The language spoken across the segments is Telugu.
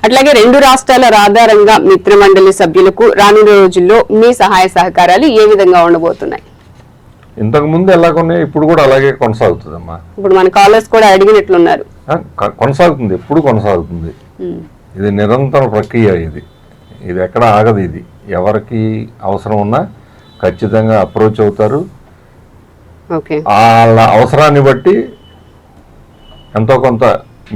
అట్లాగే రెండు రాష్ట్రాల ఆధారంగా మిత్రమండలి సభ్యులకు రానున్న రోజుల్లో మీ సహాయ సహకారాలు ఏ విధంగా ఉండబోతున్నాయి? ఇంతకు ముందు ఎలాగున్నాయి ఇప్పుడు కూడా అలాగే కొనసాగుతుందమ్మా. ఇప్పుడు మన కాలర్స్ కూడా అడిగినట్లున్నారు. కొనసాగుతుంది, ఎప్పుడు కొనసాగుతుంది. ఇది నిరంతర ప్రక్రియ. ఇది ఎక్కడ ఆగదు. ఇది ఎవరికి అవసరం ఉన్నా ఖచ్చితంగా అప్రోచ్ అవుతారు. వాళ్ళ అవసరాన్ని బట్టి ఎంతో కొంత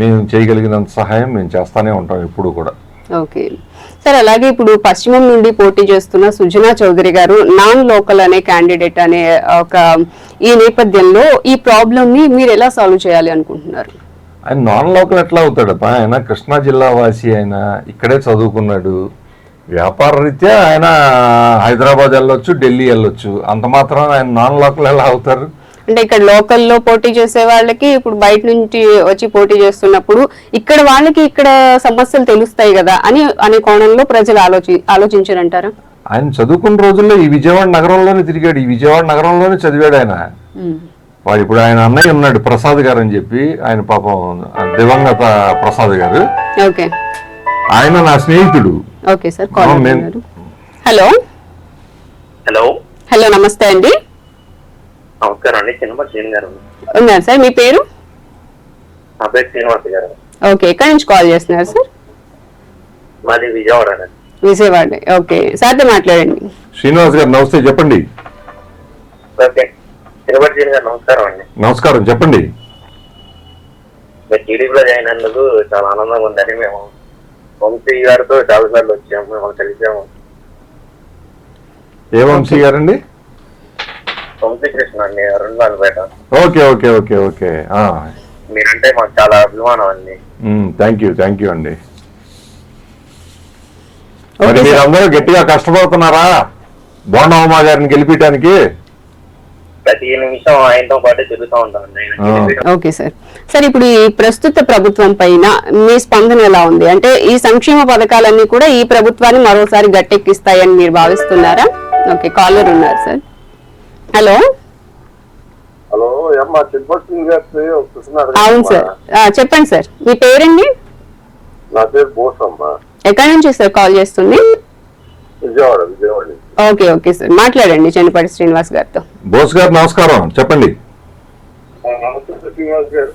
మేము చేయగలిగినంత సహాయం మేము చేస్తానే ఉంటాం ఎప్పుడు కూడా. ఓకే సార్, అలాగే ఇప్పుడు పశ్చిమం నుండి పోటీ చేస్తున్న సుజనా చౌదరి గారు నాన్ లోకల్ అనే క్యాండిడేట్ అనే ఈ నేపథ్యంలో ఈ ప్రాబ్లం ని మీరు ఎలా సాల్వ్ చేయాలి అనుకుంటున్నారు? ఆయన నాన్ లోకల్ ఎట్లా అవుతాడప్పా? ఆయన కృష్ణా జిల్లా వాసి, ఆయన ఇక్కడే చదువుకున్నాడు. వ్యాపార రీత్యా ఆయన హైదరాబాద్ వెళ్ళొచ్చు, ఢిల్లీ వెళ్ళొచ్చు. అంత మాత్రం ఆయన నాన్ లోకల్ ఎలా అవుతారు? అంటే ఇక్కడ లోకల్లో పోటీ చేసే వాళ్ళకి ఇప్పుడు బయట నుంచి వచ్చి పోటీ చేస్తున్నప్పుడు ఇక్కడ వాళ్ళకి ఇక్కడ సమస్యలు తెలుస్తాయి కదా అనే కోణంలో ప్రజలు ఆలోచించారంటారా? ఆయన చదువుకున్న రోజుల్లో ఈ విజయవాడ నగరంలోనే తిరిగాడు, ఈ విజయవాడ నగరంలోనే చదివాడు ఆయన. వాడు ఇప్పుడు ఆయన అన్నయ్య ఉన్నాడు ప్రసాద్ గారు అని చెప్పి, ఆయన పాపం దివంగత ప్రసాద్ గారు. ఓకే, ఆయన నా స్నేహితుడు. Okay sir, hello hello hello నమస్తే అండి. నమస్కారం అండి, చిన్నపల్లి శ్రీను గారు ఉన్నారు సార్. మీ పేరు? నా పేరు శ్రీనివాస్ గారు. ఓకే, ఎక్కడి నుంచి కాల్ చేస్తున్నారు సార్? మాది విజయవాడ. విజయవాడ. ఓకే, సార్తో మాట్లాడండి. శ్రీనివాస్ గారు నమస్తే, చెప్పండి. ఓకే, చిన్నపల్లి శ్రీను గారు నమస్కారం అండి. నమస్కారం, చెప్పండి. మీరు టీడీపీలో జాయిన్ అయినందుకు చాలా ఆనందంగా ఉందని మేము వంశీ గారితో చాలా సార్లు వచ్చాము, మేము కలిసాము. ఏ వంశీ గారండి? వంశీకృష్ణ అండి, రెండుపేట. Okay okay okay okay. మీరంటే మాకు చాలా అభిమానం అండి. థ్యాంక్ యూ అండి. మరి మీరందరూ గట్టిగా కష్టపడుతున్నారా బోండమ్మ గారిని గెలిపించడానికి? ప్రతి నిమిషం ఆయనతో పాటు తిరుగుతూ ఉంటామండి. Okay sir. సార్, ఇప్పుడు ఈ ప్రస్తుత ప్రభుత్వం పైన మీ స్పందన ఎలా ఉంది? అంటే ఈ సంక్షేమ పథకాలన్నీ కూడా ఈ ప్రభుత్వాన్ని మరోసారి గట్టెక్కిస్తాయని మీరు భావిస్తున్నారా? ఓకే, కాలర్ ఉన్నారు సార్. హలో హలో, అవును సార్, చెప్పండి సార్. మీ పేరండి? నా పేరు బోస్ అమ్మా. ఎక్కడి నుంచి సార్ కాల్ చేస్తుంది? విజయవాడ. ఓకే ఓకే సార్, మాట్లాడండి చెన్నపాటి శ్రీనివాస్ గారితో. బోస్ గారు నమస్కారం, చెప్పండి. నమస్తే శ్రీనివాస్ గారు.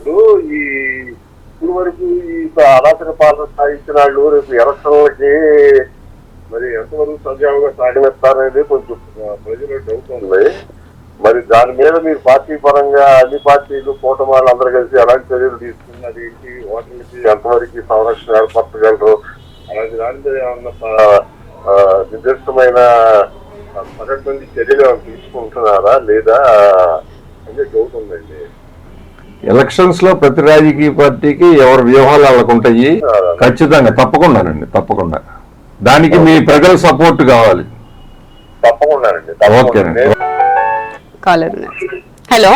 ఇప్పుడు వరకు ఈ అరాచక పాలన సాగించిన వాళ్ళు రేపు ఎలక్షన్లకి మరి ఎంతవరకు సజావుగా సాగనిస్తారనేది కొంచెం ప్రజలు డౌట్ ఉంది. మరి దాని మీద మీరు పార్టీ పరంగా అన్ని పార్టీలు కూటమి వాళ్ళు అందరూ కలిసి ఎలాంటి చర్యలు తీసుకున్నది ఏంటి, ఓటర్లకి ఎంతవరకు సంరక్షణ ఏర్పరచగలరు అలాంటి దాని మీద ఏమన్నా నిర్దిష్టమైన పకడ్బందీ చర్యలు తీసుకుంటున్నారా లేదా అనే డౌట్ ఉందండి. ఎలక్షన్స్ లో ప్రతి రాజకీయ పార్టీకి ఎవరి వ్యూహాలు వాళ్ళకు ఉంటాయి. ఖచ్చితంగా తప్పకుండానండి, తప్పకుండా. దానికి మీ ప్రజల సపోర్ట్ కావాలి. తప్పకుండానండి. ఓకేనండి. హలో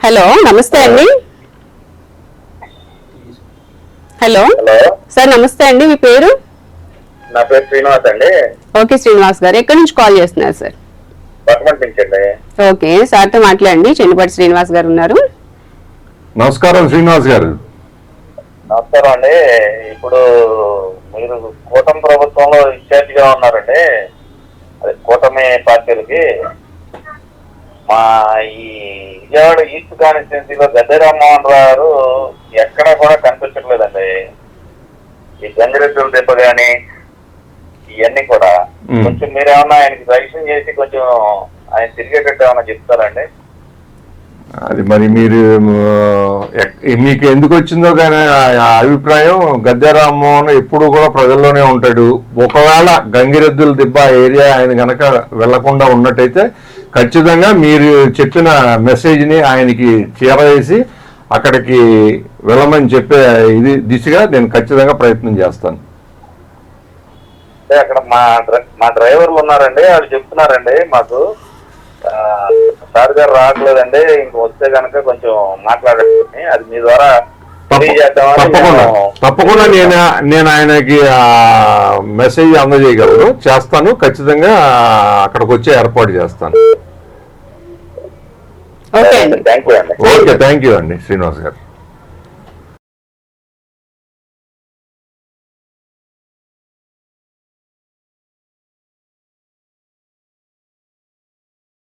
హలో నమస్తే అండి. హలో సార్, నమస్తే అండి. మీ పేరు? నా పేరు శ్రీనివాస్ అండి. ఓకే శ్రీనివాస్ గారు, ఎక్కడి నుంచి కాల్ చేస్తున్నారు సార్? ఓకే, సార్తో మాట్లాడండి. చెన్నపాటి శ్రీనివాస్ గారు ఉన్నారు. నమస్కారం శ్రీనివాస్ గారు. నమస్కారం అండి. ఇప్పుడు మీరు కూటమి ప్రభుత్వంలో ఇన్ఛార్జ్ గా ఉన్నారండి, అది కూటమి పార్టీలకి. మా ఈ విజయవాడ ఈస్ట్ కాన్స్టిట్యున్సీలో గద్దె రామ్మోహన్ రావు గారు ఎక్కడా కూడా కనిపించట్లేదండి. ఈ గంగిరెద్దుల దెబ్బ గాని ఇవన్నీ కూడా కొంచెం మీరేమన్నా ఆయనకి సజెషన్ చేసి కొంచెం ఆయన తిరిగేటట్టు ఏమన్నా చెప్తారండి? అది మరి మీరు మీకు ఎందుకు వచ్చిందో కానీ ఆ అభిప్రాయం. గద్దె రామ్మోహన్ ఎప్పుడు కూడా ప్రజల్లోనే ఉంటాడు. ఒకవేళ గంగిరెద్దుల దిబ్బ ఏరియా ఆయన గనక వెళ్లకుండా ఉన్నట్టయితే ఖచ్చితంగా మీరు చెప్పిన మెసేజ్ని ఆయనకి చేరవేసి అక్కడికి వెళ్ళమని చెప్పే దిశగా నేను ఖచ్చితంగా ప్రయత్నం చేస్తాను. అక్కడ మా డ్రైవర్లు ఉన్నారండి, వాళ్ళు చెప్తున్నారండి మాకు సార్ గారు రావట్లేదండి, ఇంక వస్తే కనుక కొంచెం మాట్లాడండి, అది మీ ద్వారా తప్పకుండా నేను ఆయనకి మెసేజ్ అందజేయగలను, చేస్తాను. ఖచ్చితంగా అక్కడికి వచ్చే ఏర్పాటు చేస్తాను. ఓకే, థ్యాంక్ యూ అండి శ్రీనివాస్ గారు.